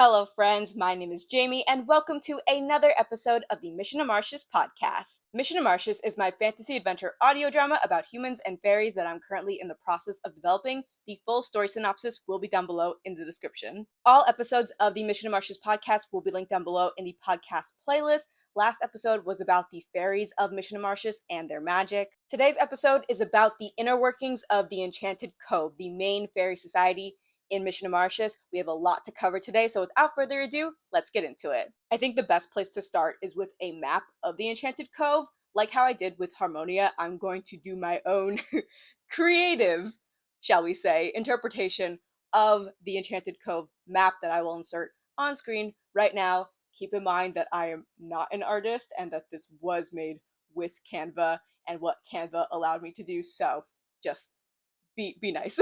Hello, friends. My name is Jamie, and welcome to another episode of the Mission to Martius podcast. Mission to Martius is my fantasy adventure audio drama about humans and fairies that I'm currently in the process of developing. The full story synopsis will be down below in the description. All episodes of the Mission to Martius podcast will be linked down below in the podcast playlist. Last episode was about the fairies of Mission to Martius and their magic. Today's episode is about the inner workings of the Enchanted Cove, the main fairy society in Mission to Martius. We have a lot to cover today, so without further ado, let's get into it. I think the best place to start is with a map of the Enchanted Cove. Like how I did with Harmonia, I'm going to do my own creative, shall we say, interpretation of the Enchanted Cove map that I will insert on screen right now. Keep in mind that I am not an artist and that this was made with Canva and what Canva allowed me to do, so just be nice.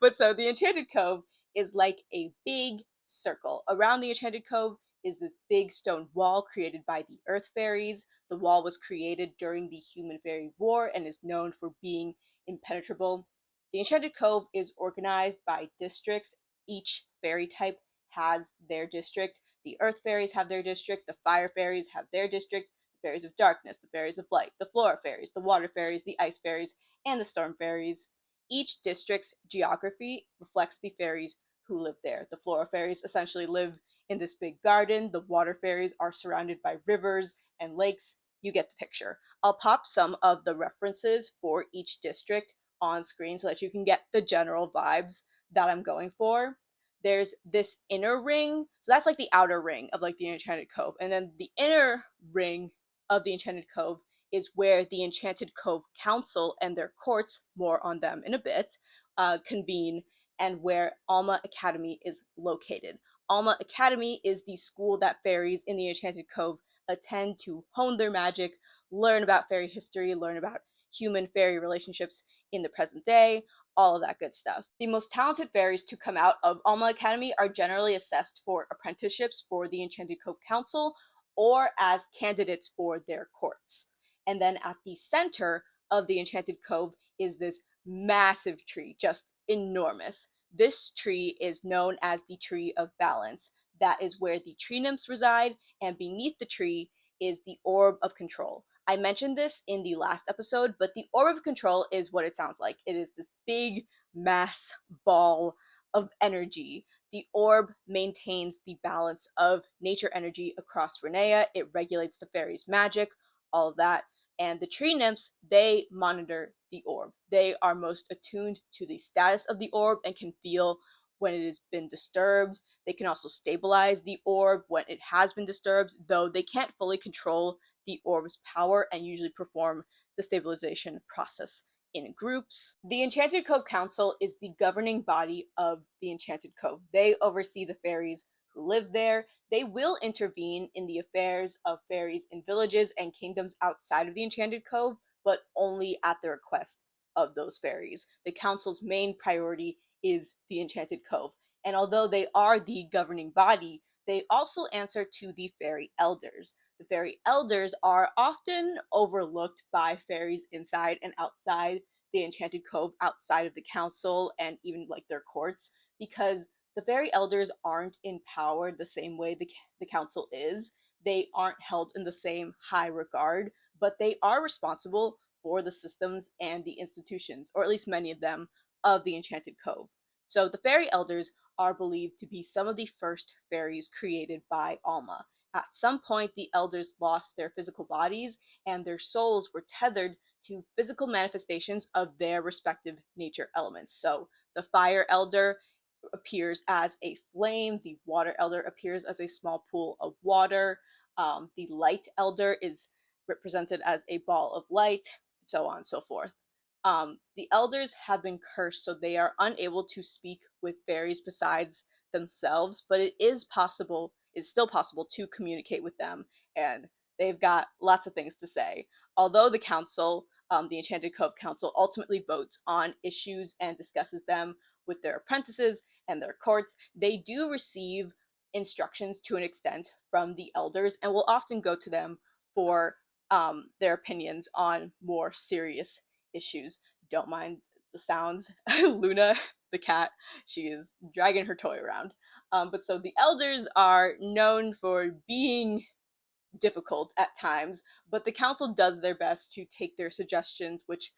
But so the Enchanted Cove is like a big circle. Around the Enchanted Cove is this big stone wall created by the Earth Fairies. The wall was created during the Human Fairy War and is known for being impenetrable. The Enchanted Cove is organized by districts. Each fairy type has their district. The Earth Fairies have their district, the Fire Fairies have their district, the Fairies of Darkness, the Fairies of Light, the Flora Fairies, the Water Fairies, the Ice Fairies, and the Storm Fairies. Each district's geography reflects the fairies who live there. The Flora Fairies essentially live in this big garden. The Water Fairies are surrounded by rivers and lakes. You get the picture. I'll pop some of the references for each district on screen so that you can get the general vibes that I'm going for. There's this inner ring, so that's like the outer ring of like the Enchanted Cove, and then the inner ring of the Enchanted Cove is where the Enchanted Cove Council and their courts, more on them in a bit, convene, and where Alma Academy is located. Alma Academy is the school that fairies in the Enchanted Cove attend to hone their magic, learn about fairy history, learn about human-fairy relationships in the present day, all of that good stuff. The most talented fairies to come out of Alma Academy are generally assessed for apprenticeships for the Enchanted Cove Council or as candidates for their courts. And then at the center of the Enchanted Cove is this massive tree, just enormous. This tree is known as the Tree of Balance. That is where the tree nymphs reside, and beneath the tree is the Orb of Control. I mentioned this in the last episode, but the Orb of Control is what it sounds like. It is this big mass ball of energy. The orb maintains the balance of nature energy across Reneya. It regulates the fairies' magic, all of that. And the tree nymphs, they monitor the orb. They are most attuned to the status of the orb and can feel when it has been disturbed. They can also stabilize the orb when it has been disturbed, though they can't fully control the orb's power and usually perform the stabilization process in groups. The Enchanted Cove Council is the governing body of the Enchanted Cove. They oversee the fairies who live there. They will intervene in the affairs of fairies in villages and kingdoms outside of the Enchanted Cove, but only at the request of those fairies. The council's main priority is the Enchanted Cove, and although they are the governing body, they also answer to the fairy elders. The fairy elders are often overlooked by fairies inside and outside the Enchanted Cove, outside of the council and even like their courts, because the fairy elders aren't empowered the same way the council is. They aren't held in the same high regard, but they are responsible for the systems and the institutions, or at least many of them, of the Enchanted Cove. So the fairy elders are believed to be some of the first fairies created by Alma. At some point, the elders lost their physical bodies, and their souls were tethered to physical manifestations of their respective nature elements. So the fire elder appears as a flame, the water elder appears as a small pool of water, the light elder is represented as a ball of light, so on and so forth. The elders have been cursed, so they are unable to speak with fairies besides themselves, but it's still possible to communicate with them, and they've got lots of things to say. Although the council, the Enchanted Cove Council, ultimately votes on issues and discusses them with their apprentices and their courts, they do receive instructions to an extent from the elders and will often go to them for their opinions on more serious issues. Don't mind the sounds. Luna, the cat, she is dragging her toy around. But so the elders are known for being difficult at times, but the council does their best to take their suggestions, which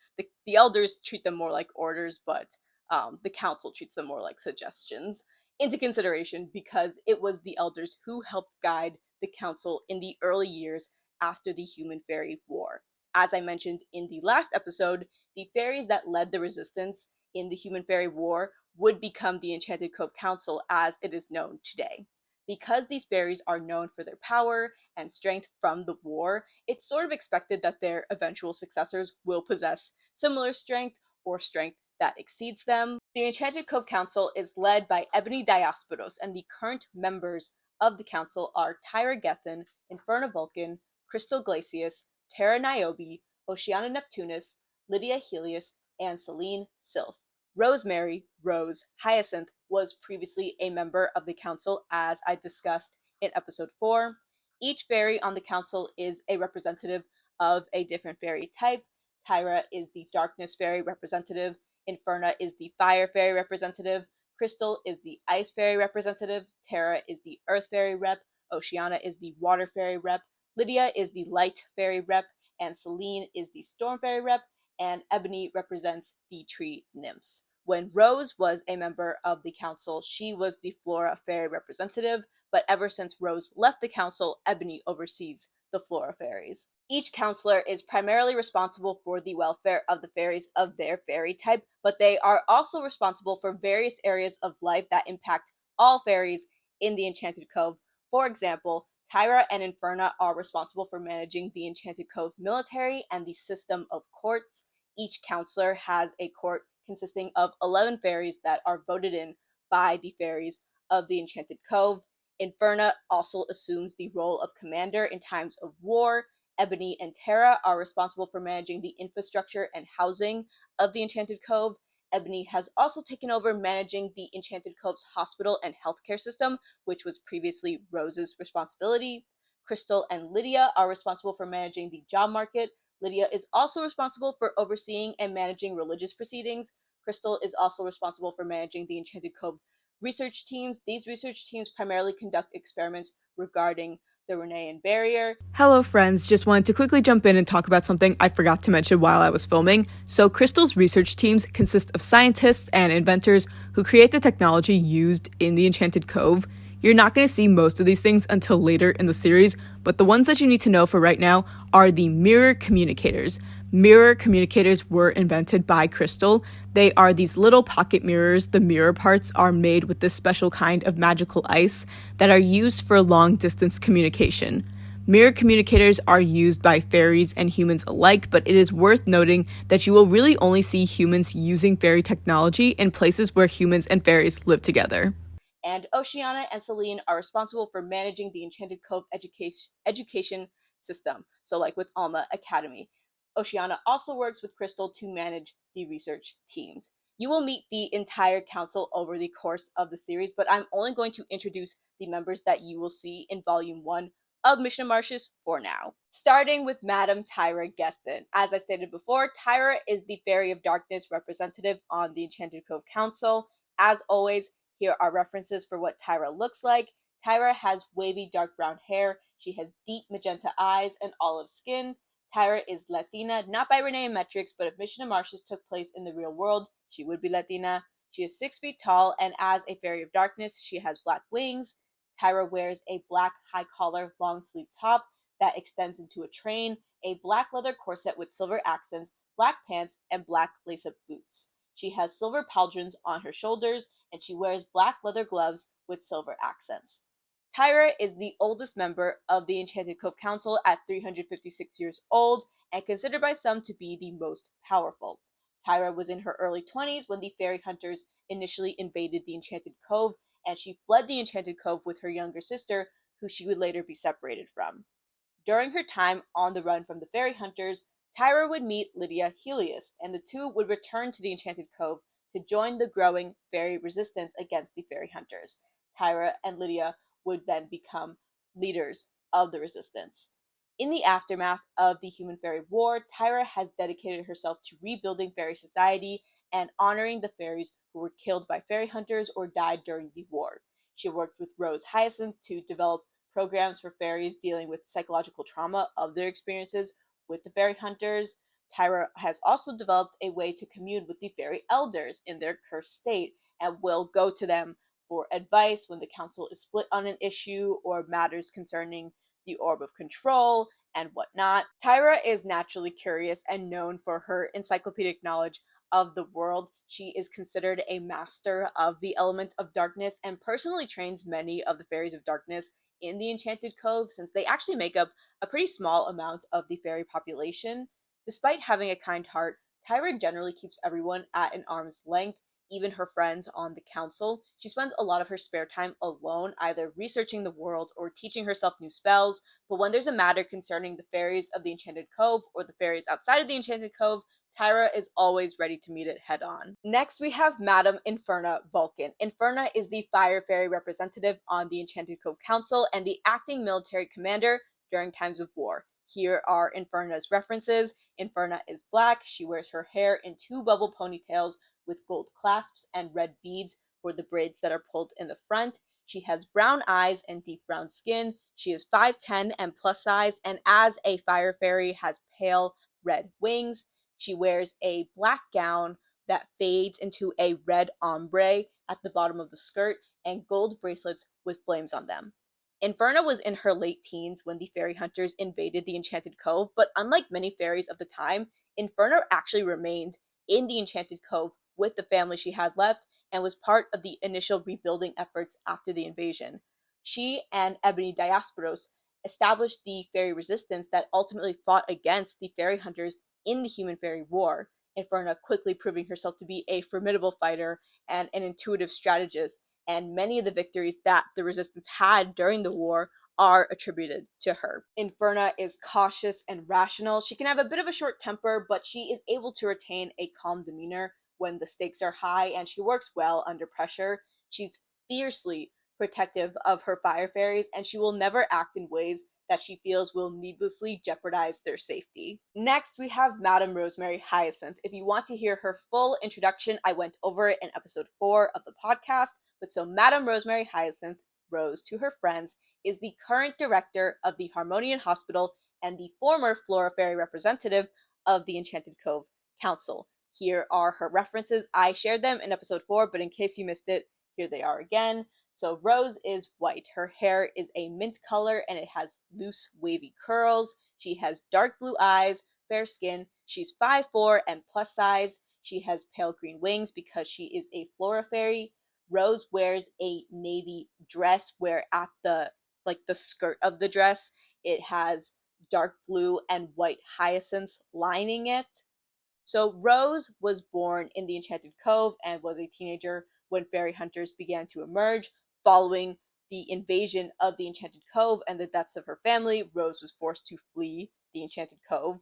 the elders treat them more like orders, but the council treats them more like suggestions, into consideration because it was the elders who helped guide the council in the early years after the Human Fairy War. As I mentioned in the last episode, the fairies that led the resistance in the Human Fairy War would become the Enchanted Cove Council as it is known today. Because these fairies are known for their power and strength from the war, it's sort of expected that their eventual successors will possess similar strength or strength that exceeds them. The Enchanted Cove Council is led by Ebony Diosporos, and the current members of the council are Tyra Gethin, Inferna Vulcan, Crystal Glacius, Terra Niobe, Oceana Neptunus, Lydia Helios, and Celine Sylph. Rosemary, Rose, Hyacinth was previously a member of the council, as I discussed in episode 4. Each fairy on the council is a representative of a different fairy type. Tyra is the darkness fairy representative, Inferna is the fire fairy representative, Crystal is the ice fairy representative, Terra is the earth fairy rep, Oceana is the water fairy rep, Lydia is the light fairy rep, and Celine is the storm fairy rep, and Ebony represents the tree nymphs. When Rose was a member of the council, she was the flora fairy representative, but ever since Rose left the council, Ebony oversees the flora fairies. Each counselor is primarily responsible for the welfare of the fairies of their fairy type, but they are also responsible for various areas of life that impact all fairies in the Enchanted Cove. For example, Tyra and Inferna are responsible for managing the Enchanted Cove military and the system of courts. Each counselor has a court consisting of 11 fairies that are voted in by the fairies of the Enchanted Cove. Inferna also assumes the role of commander in times of war. Ebony and Terra are responsible for managing the infrastructure and housing of the Enchanted Cove. Ebony has also taken over managing the Enchanted Cove's hospital and healthcare system, which was previously Rose's responsibility. Crystal and Lydia are responsible for managing the job market. Lydia is also responsible for overseeing and managing religious proceedings. Crystal is also responsible for managing the Enchanted Cove research teams. These research teams primarily conduct experiments regarding the Rinaean barrier. Hello friends, just wanted to quickly jump in and talk about something I forgot to mention while I was filming. So Crystal's research teams consist of scientists and inventors who create the technology used in the Enchanted Cove. You're not going to see most of these things until later in the series, but the ones that you need to know for right now are the mirror communicators. Mirror communicators were invented by Crystal. They are these little pocket mirrors. The mirror parts are made with this special kind of magical ice that are used for long-distance communication. Mirror communicators are used by fairies and humans alike, but it is worth noting that you will really only see humans using fairy technology in places where humans and fairies live together. And Oceana and Celine are responsible for managing the Enchanted Cove education system, so like with Alma Academy. Oceana also works with Crystal to manage the research teams. You will meet the entire council over the course of the series, but I'm only going to introduce the members that you will see in Volume 1 of Mission Martius for now. Starting with Madame Tyra Gethin. As I stated before, Tyra is the Fairy of Darkness representative on the Enchanted Cove Council. As always, here are references for what Tyra looks like. Tyra has wavy dark brown hair. She has deep magenta eyes and olive skin. Tyra is Latina, not by Renee and Metrics, but if Mission of Martius took place in the real world, she would be Latina. She is 6 feet tall, and as a Fairy of Darkness, she has black wings. Tyra wears a black high collar, long sleeve top that extends into a train, a black leather corset with silver accents, black pants, and black lace-up boots. She has silver pauldrons on her shoulders, and she wears black leather gloves with silver accents. Tyra is the oldest member of the Enchanted Cove Council at 356 years old, and considered by some to be the most powerful. Tyra was in her early 20s when the fairy hunters initially invaded the Enchanted Cove, and she fled the Enchanted Cove with her younger sister, who she would later be separated from. During her time on the run from the fairy hunters, Tyra would meet Lydia Helios, and the two would return to the Enchanted Cove to join the growing fairy resistance against the fairy hunters. Tyra and Lydia would then become leaders of the resistance. In the aftermath of the Human Fairy War, Tyra has dedicated herself to rebuilding fairy society and honoring the fairies who were killed by fairy hunters or died during the war. She worked with Rose Hyacinth to develop programs for fairies dealing with psychological trauma of their experiences with the fairy hunters. Tyra has also developed a way to commune with the fairy elders in their cursed state and will go to them for advice when the council is split on an issue or matters concerning the orb of control and whatnot. Tyra is naturally curious and known for her encyclopedic knowledge of the world. She is considered a master of the element of darkness and personally trains many of the fairies of darkness in the Enchanted Cove, since they actually make up a pretty small amount of the fairy population. Despite having a kind heart, Tyra generally keeps everyone at an arm's length, even her friends on the council. She spends a lot of her spare time alone, either researching the world or teaching herself new spells, but when there's a matter concerning the fairies of the Enchanted Cove or the fairies outside of the Enchanted Cove, Tyra is always ready to meet it head on. Next, we have Madame Inferna Vulcan. Inferna is the fire fairy representative on the Enchanted Cove Council and the acting military commander during times of war. Here are Inferna's references. Inferna is black. She wears her hair in two bubble ponytails with gold clasps and red beads for the braids that are pulled in the front. She has brown eyes and deep brown skin. She is 5'10" and plus size, and as a fire fairy has pale red wings. She wears a black gown that fades into a red ombre at the bottom of the skirt and gold bracelets with flames on them. Inferna was in her late teens when the fairy hunters invaded the Enchanted Cove, but unlike many fairies of the time, Inferna actually remained in the Enchanted Cove with the family she had left and was part of the initial rebuilding efforts after the invasion. She and Ebony Diasporos established the fairy resistance that ultimately fought against the fairy hunters in the Human Fairy War, Inferna quickly proving herself to be a formidable fighter and an intuitive strategist, and many of the victories that the resistance had during the war are attributed to her. Inferna is cautious and rational. She can have a bit of a short temper, but she is able to retain a calm demeanor when the stakes are high, and she works well under pressure. She's fiercely protective of her fire fairies, and she will never act in ways that she feels will needlessly jeopardize their safety. Next, we have Madame Rosemary Hyacinth. If you want to hear her full introduction, I went over it in episode 4 of the podcast. But so Madame Rosemary Hyacinth, Rose to her friends, is the current director of the Harmonian Hospital and the former Flora Fairy representative of the Enchanted Cove Council. Here are her references. I shared them in episode 4, but in case you missed it, here they are again. So Rose is white. Her hair is a mint color and it has loose, wavy curls. She has dark blue eyes, fair skin. She's 5'4" and plus size. She has pale green wings because she is a Flora Fairy. Rose wears a navy dress where at the skirt of the dress it has dark blue and white hyacinths lining it. So Rose was born in the Enchanted Cove and was a teenager when fairy hunters began to emerge. Following the invasion of the Enchanted Cove and the deaths of her family, Rose was forced to flee the Enchanted Cove.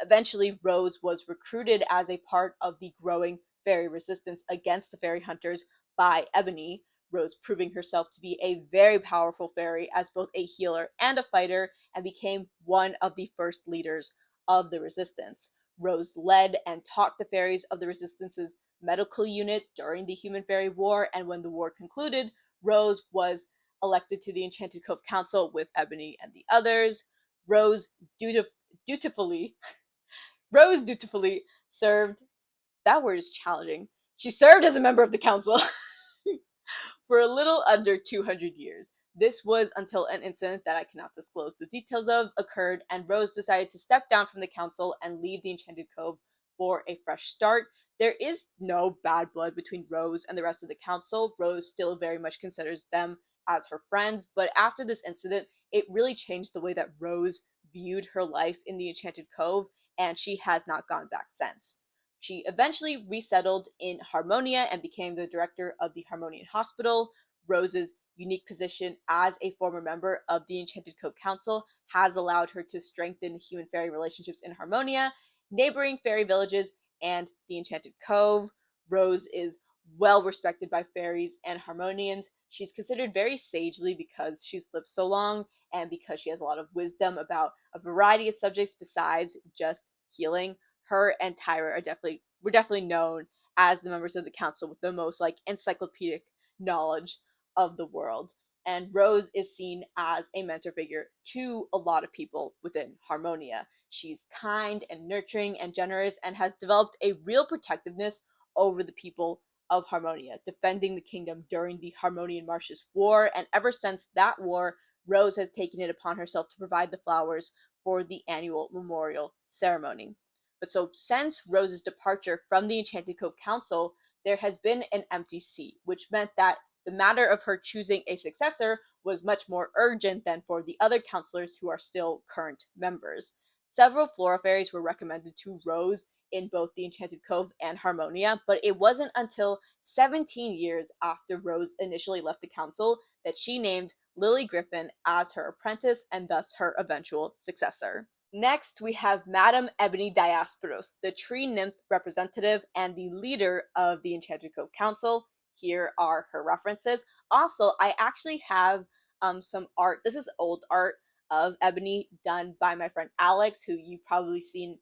Eventually, Rose was recruited as a part of the growing fairy resistance against the fairy hunters by Ebony, Rose proving herself to be a very powerful fairy as both a healer and a fighter, and became one of the first leaders of the resistance. Rose led and taught the fairies of the Resistance's medical unit during the Human Fairy War, and when the war concluded, Rose was elected to the Enchanted Cove Council with Ebony and the others. Rose dutifully served. That word is challenging. She served as a member of the council for a little under 200 years. This was until an incident that I cannot disclose the details of occurred, and Rose decided to step down from the council and leave the Enchanted Cove for a fresh start. There is no bad blood between Rose and the rest of the council. Rose still very much considers them as her friends, but after this incident, it really changed the way that Rose viewed her life in the Enchanted Cove, and she has not gone back since. She eventually resettled in Harmonia and became the director of the Harmonian Hospital. Rose's unique position as a former member of the Enchanted Cove Council has allowed her to strengthen human-fairy relationships in Harmonia, neighboring fairy villages, and the Enchanted Cove. Rose is well respected by fairies and Harmonians. She's considered very sagely because she's lived so long and because she has a lot of wisdom about a variety of subjects besides just healing. Her and Tyra were definitely known as the members of the council with the most encyclopedic knowledge of the world. And Rose is seen as a mentor figure to a lot of people within Harmonia. She's kind and nurturing and generous and has developed a real protectiveness over the people of Harmonia, defending the kingdom during the Harmonian-Martius War. And ever since that war, Rose has taken it upon herself to provide the flowers for the annual memorial ceremony. But so, since Rose's departure from the Enchanted Cove Council, there has been an empty seat, which meant that the matter of her choosing a successor was much more urgent than for the other counselors who are still current members. Several floral fairies were recommended to Rose in both the Enchanted Cove and Harmonia, but it wasn't until 17 years after Rose initially left the council that she named Lily Griffin as her apprentice and thus her eventual successor. Next, we have Madame Ebony Diasporos, the tree nymph representative and the leader of the Enchanted Cove Council. Here are her references. Also, I actually have some art. This is old art of Ebony done by my friend Alex, who you've probably seen.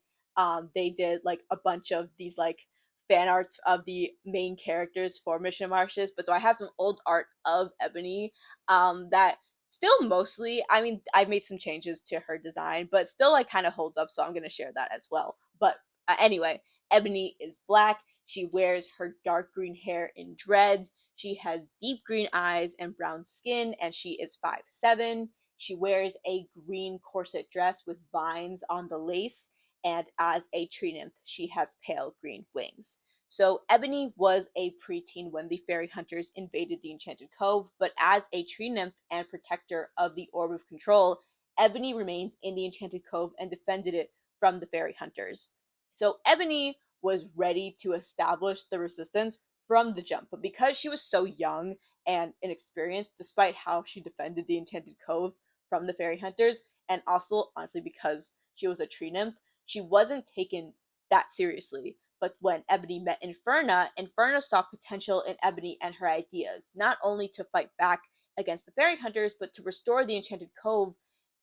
They did like a bunch of these like fan arts of the main characters for Mission of Martius. But so I have some old art of Ebony that still mostly, I mean, I've made some changes to her design, but still like kind of holds up, so I'm going to share that as well. But anyway, Ebony is black. She wears her dark green hair in dreads. She has deep green eyes and brown skin, and she is 5'7". She wears a green corset dress with vines on the lace, and as a tree nymph, she has pale green wings. So Ebony was a preteen when the fairy hunters invaded the Enchanted Cove, but as a tree nymph and protector of the Orb of Control, Ebony remained in the Enchanted Cove and defended it from the fairy hunters. So Ebony was ready to establish the resistance from the jump, but because she was so young and inexperienced, despite how she defended the Enchanted Cove from the fairy hunters, and also honestly because she was a tree nymph, she wasn't taken that seriously. But when Ebony met Inferna, Inferna saw potential in Ebony and her ideas, not only to fight back against the fairy hunters, but to restore the Enchanted Cove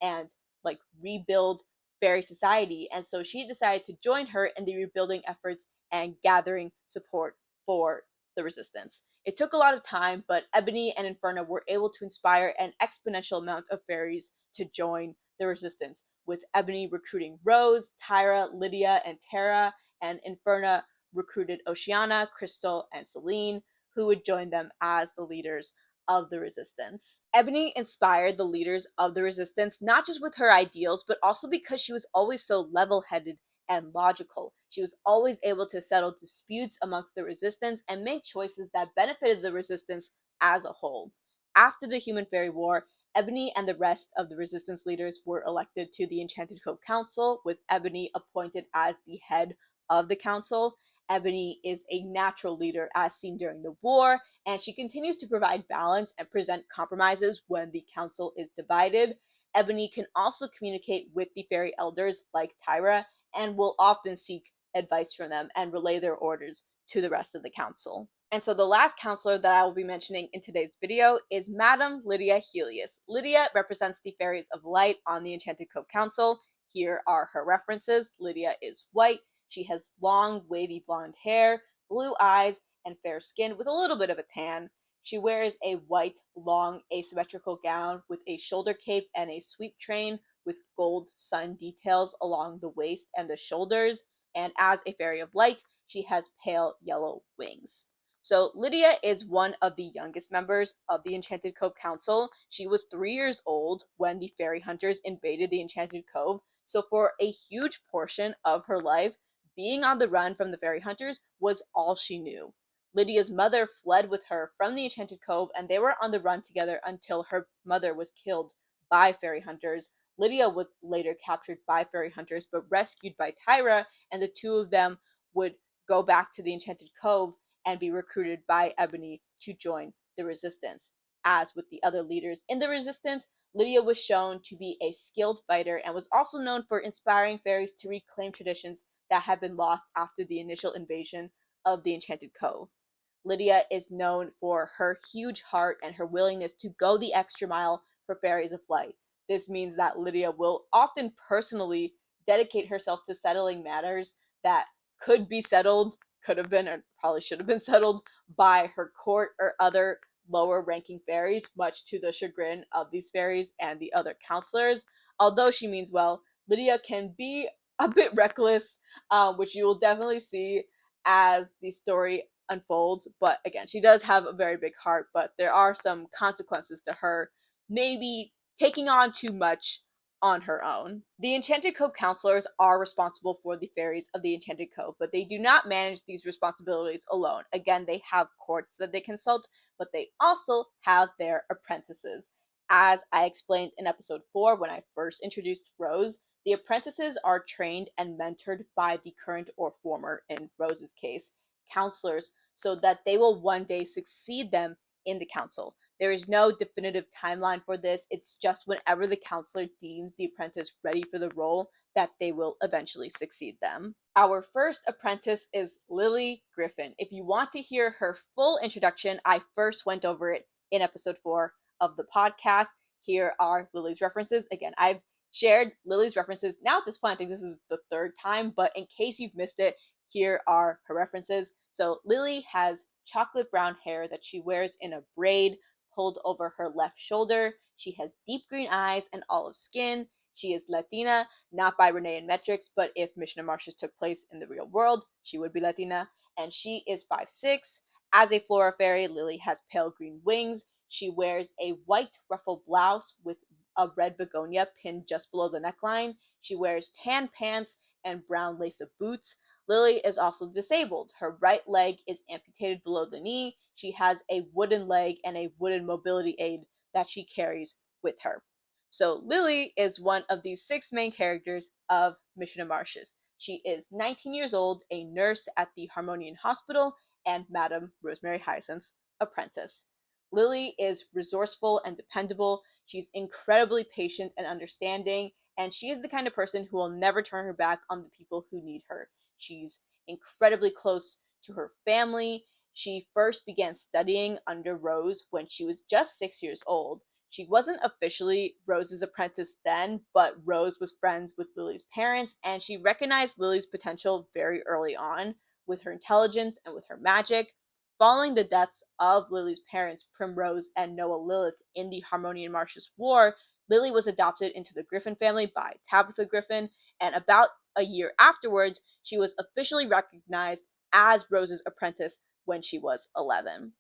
and like rebuild fairy society. And so she decided to join her in the rebuilding efforts and gathering support for the resistance. It took a lot of time, but Ebony and Inferna were able to inspire an exponential amount of fairies to join the resistance, with Ebony recruiting Rose, Tyra, Lydia, and Tara, and Inferna recruited Oceana, Crystal, and Celine, who would join them as the leaders of the resistance. Ebony inspired the leaders of the resistance not just with her ideals, but also because she was always so level-headed and logical. She was always able to settle disputes amongst the resistance and make choices that benefited the resistance as a whole. After the Human Fairy War, Ebony and the rest of the resistance leaders were elected to the Enchanted Cove Council, with Ebony appointed as the head of the council. Ebony is a natural leader as seen during the war, and she continues to provide balance and present compromises when the council is divided. Ebony can also communicate with the fairy elders like Tyra and will often seek advice from them and relay their orders to the rest of the council. And so the last counselor that I will be mentioning in today's video is Madame Lydia Helios. Lydia represents the Fairies of Light on the Enchanted Cove Council. Here are her references. Lydia is white. She has long, wavy blonde hair, blue eyes, and fair skin with a little bit of a tan. She wears a white, long, asymmetrical gown with a shoulder cape and a sweep train with gold sun details along the waist and the shoulders. And as a fairy of light, she has pale yellow wings. So Lydia is one of the youngest members of the Enchanted Cove Council. She was 3 years old when the fairy hunters invaded the Enchanted Cove. So for a huge portion of her life, being on the run from the fairy hunters was all she knew. Lydia's mother fled with her from the Enchanted Cove, and they were on the run together until her mother was killed by fairy hunters. Lydia was later captured by fairy hunters, but rescued by Tyra, and the two of them would go back to the Enchanted Cove and be recruited by Ebony to join the resistance. As with the other leaders in the resistance, Lydia was shown to be a skilled fighter and was also known for inspiring fairies to reclaim traditions that had been lost after the initial invasion of the Enchanted Cove. Lydia is known for her huge heart and her willingness to go the extra mile for fairies of light. This means that Lydia will often personally dedicate herself to settling matters that could be settled, could have been, or probably should have been settled by her court or other lower ranking fairies, much to the chagrin of these fairies and the other counselors. Although she means well, Lydia can be a bit reckless, which you will definitely see as the story unfolds. But again, she does have a very big heart, but there are some consequences to her maybe taking on too much on her own. The Enchanted Cove counselors are responsible for the fairies of the Enchanted Cove, but they do not manage these responsibilities alone. Again, they have courts that they consult, but they also have their apprentices. As I explained in episode 4 when I first introduced Rose, the apprentices are trained and mentored by the current or former, in Rose's case, counselors, so that they will one day succeed them in the council. There is no definitive timeline for this. It's just whenever the counselor deems the apprentice ready for the role that they will eventually succeed them. Our first apprentice is Lily Griffin. If you want to hear her full introduction, I first went over it in episode 4 of the podcast. Here are Lily's references. Again, I've shared Lily's references now at this point. I think this is the 3rd time, but in case you've missed it, here are her references. So Lily has chocolate brown hair that she wears in a braid pulled over her left shoulder. She has deep green eyes and olive skin. She is Latina, not by Renevieve metrics, but if Mission of Martius took place in the real world, she would be Latina. And she is 5'6". As a flora fairy, Lily has pale green wings. She wears a white ruffled blouse with a red begonia pinned just below the neckline. She wears tan pants and brown lace-up boots. Lily is also disabled. Her right leg is amputated below the knee. She has a wooden leg and a wooden mobility aid that she carries with her. So Lily is one of the 6 main characters of Mission of Martius. She is 19 years old, a nurse at the Harmonian Hospital, and Madame Rosemary Hyacinth's apprentice. Lily is resourceful and dependable. She's incredibly patient and understanding, and she is the kind of person who will never turn her back on the people who need her. She's incredibly close to her family. She first began studying under Rose when she was just 6 years old. She wasn't officially Rose's apprentice then, but Rose was friends with Lily's parents, and she recognized Lily's potential very early on with her intelligence and with her magic. Following the deaths of Lily's parents, Primrose and Noah Lilith, in the Harmonian-Martius War, Lily was adopted into the Griffin family by Tabitha Griffin, and about a year afterwards, she was officially recognized as Rose's apprentice when she was 11.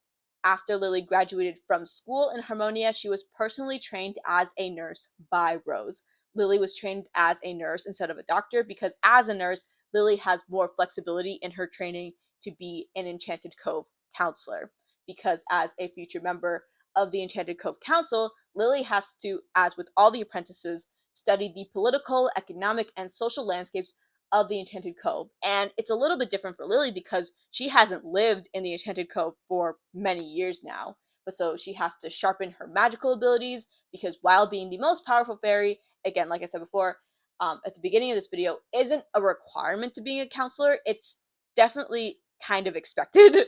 After Lily graduated from school in Harmonia, she was personally trained as a nurse by Rose. Lily was trained as a nurse instead of a doctor because as a nurse, Lily has more flexibility in her training to be an Enchanted Cove counselor. Because as a future member of the Enchanted Cove Council, Lily has to, as with all the apprentices, study the political, economic, and social landscapes of the Enchanted Cove. And it's a little bit different for Lily because she hasn't lived in the Enchanted Cove for many years now. But so she has to sharpen her magical abilities because while being the most powerful fairy, again, like I said before, at the beginning of this video, isn't a requirement to being a counselor. It's definitely kind of expected.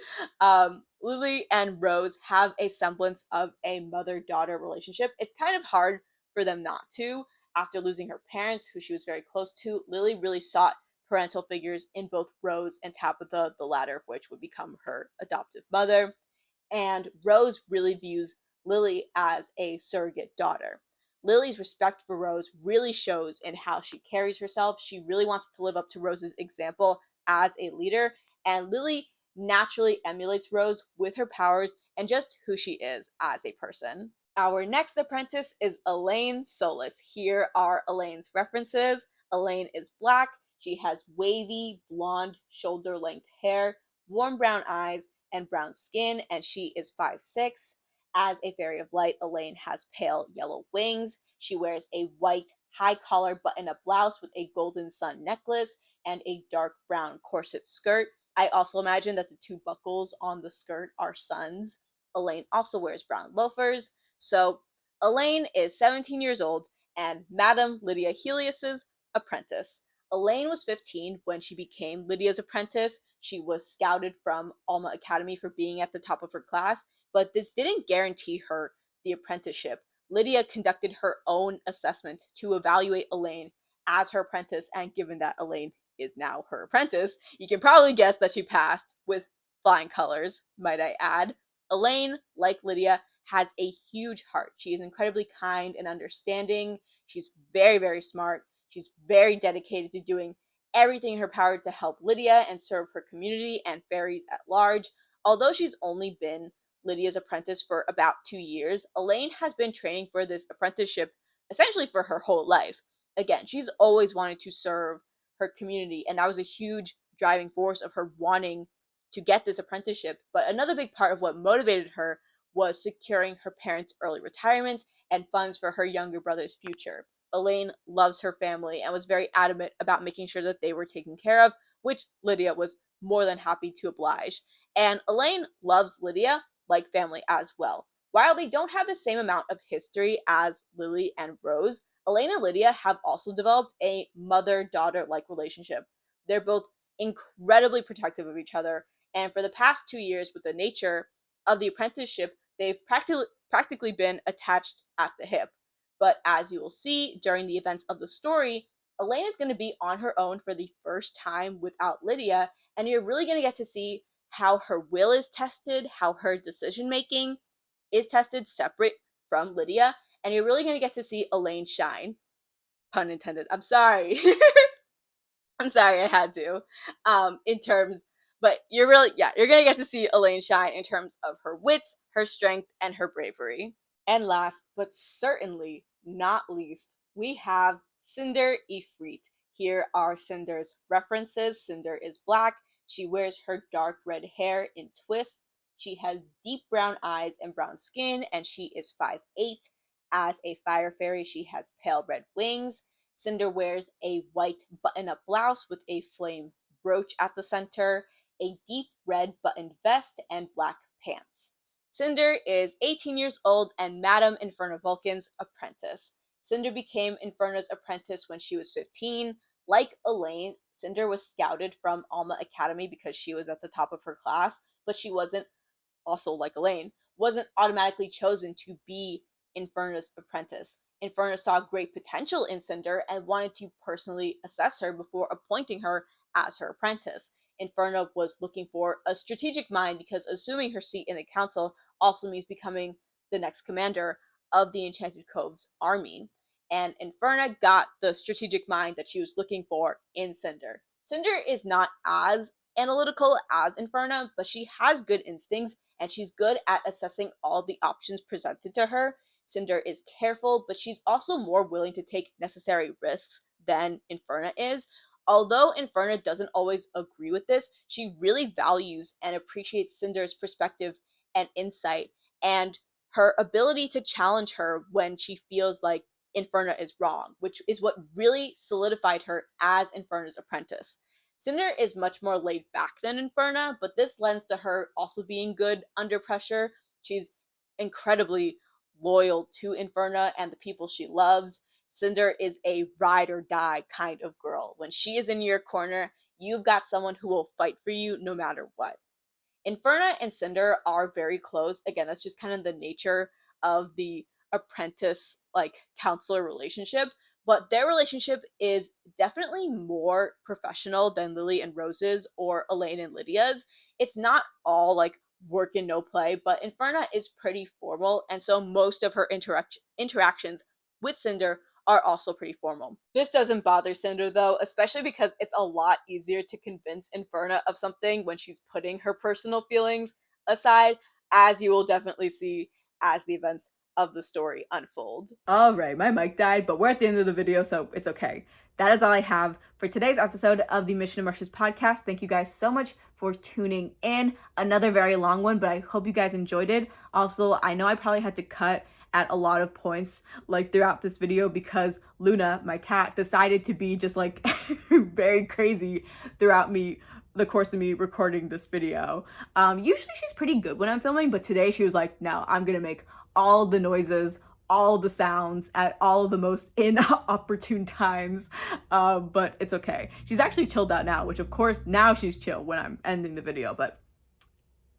Lily and Rose have a semblance of a mother-daughter relationship. It's kind of hard for them not to. After losing her parents, who she was very close to, Lily really sought parental figures in both Rose and Tabitha, the latter of which would become her adoptive mother. And Rose really views Lily as a surrogate daughter. Lily's respect for Rose really shows in how she carries herself. She really wants to live up to Rose's example as a leader, and Lily naturally emulates Rose with her powers and just who she is as a person. Our next apprentice is Elaine Solis. Here are Elaine's references. Elaine is black. She has wavy, blonde, shoulder-length hair, warm brown eyes, and brown skin, and she is 5'6". As a fairy of light, Elaine has pale yellow wings. She wears a white high-collar button-up blouse with a golden sun necklace and a dark brown corset skirt. I also imagine that the 2 buckles on the skirt are suns. Elaine also wears brown loafers. So Elaine is 17 years old and Madame Lydia Helios's apprentice. Elaine was 15 when she became Lydia's apprentice. She was scouted from Alma Academy for being at the top of her class, but this didn't guarantee her the apprenticeship. Lydia conducted her own assessment to evaluate Elaine as her apprentice, and given that Elaine is now her apprentice, you can probably guess that she passed with flying colors, might I add. Elaine, like Lydia, has a huge heart. She is incredibly kind and understanding. She's very, very smart. She's very dedicated to doing everything in her power to help Lydia and serve her community and fairies at large. Although she's only been Lydia's apprentice for about 2 years, Elaine has been training for this apprenticeship essentially for her whole life. Again, she's always wanted to serve her community, and that was a huge driving force of her wanting to get this apprenticeship. But another big part of what motivated her was securing her parents' early retirement and funds for her younger brother's future. Elaine loves her family and was very adamant about making sure that they were taken care of, which Lydia was more than happy to oblige. And Elaine loves Lydia like family as well. While they don't have the same amount of history as Lily and Rose, Elaine and Lydia have also developed a mother-daughter like relationship. They're both incredibly protective of each other, and for the past 2 years, with the nature of the apprenticeship, they've practically been attached at the hip. But as you will see during the events of the story, Elaine is going to be on her own for the first time without Lydia, and you're really going to get to see how her will is tested, how her decision making is tested separate from Lydia, and you're really going to get to see Elaine shine. Pun intended. I'm sorry. I'm sorry, I had to. In terms, but you're gonna get to see Elaine shine in terms of her wits, her strength, and her bravery. And last, but certainly not least, we have Cinder Ifrit. Here are Cinder's references. Cinder is black. She wears her dark red hair in twists. She has deep brown eyes and brown skin, and she is 5'8". As a fire fairy, she has pale red wings. Cinder wears a white button-up blouse with a flame brooch at the center, a deep red buttoned vest, and black pants. Cinder is 18 years old and Madame Inferno Vulcan's apprentice. Cinder became Inferno's apprentice when she was 15. Like Elaine, Cinder was scouted from Alma Academy because she was at the top of her class, but she wasn't, also like Elaine, wasn't automatically chosen to be Inferno's apprentice. Inferno saw great potential in Cinder and wanted to personally assess her before appointing her as her apprentice. Inferno was looking for a strategic mind because assuming her seat in the council also means becoming the next commander of the Enchanted Cove's army. And Inferno got the strategic mind that she was looking for in Cinder. Cinder is not as analytical as Inferno, but she has good instincts and she's good at assessing all the options presented to her. Cinder is careful, but she's also more willing to take necessary risks than Inferno is. Although Inferno doesn't always agree with this, she really values and appreciates Cinder's perspective and insight, and her ability to challenge her when she feels like Inferno is wrong, which is what really solidified her as Inferno's apprentice. Cinder is much more laid back than Inferno, but this lends to her also being good under pressure. She's incredibly loyal to Inferno and the people she loves. Cinder is a ride or die kind of girl. When she is in your corner, you've got someone who will fight for you no matter what. Inferno and Cinder are very close. Again, that's just kind of the nature of the apprentice counselor relationship, but their relationship is definitely more professional than Lily and Rose's or Elaine and Lydia's. It's not all work and no play, but Inferno is pretty formal, and so most of her interactions with Cinder are also pretty formal. This doesn't bother Cinder though, especially because it's a lot easier to convince Inferno of something when she's putting her personal feelings aside, as you will definitely see as the events of the story unfold. Alright, my mic died, but we're at the end of the video, so it's okay. That is all I have for today's episode of the Mission to Martius podcast. Thank you guys so much for tuning in. Another very long one, but I hope you guys enjoyed it. Also, I know I probably had to cut at a lot of points throughout this video because Luna, my cat, decided to be just very crazy throughout the course of me recording this video. Usually she's pretty good when I'm filming, but today she was like, no, I'm gonna make all the noises, all the sounds at all the most inopportune times, but it's okay. She's actually chilled out now, which of course now she's chill when I'm ending the video, but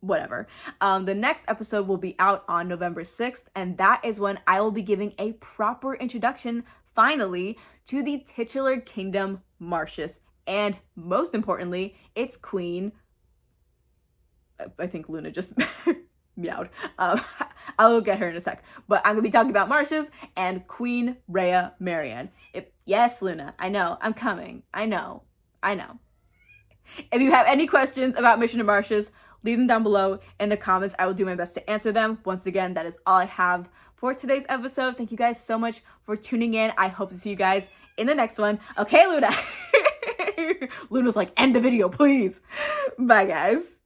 whatever. The next episode will be out on November 6th, and that is when I will be giving a proper introduction, finally, to the titular kingdom Martius, and most importantly, its queen. I think Luna just meowed. I will get her in a sec. But I'm going to be talking about Martius and Queen Reya Marian. Yes, Luna, I know, I'm coming. I know. If you have any questions about Mission to Martius, leave them down below in the comments. I will do my best to answer them. Once again, that is all I have for today's episode. Thank you guys so much for tuning in. I hope to see you guys in the next one. Okay, Luna. Luna's like, end the video, please. Bye, guys.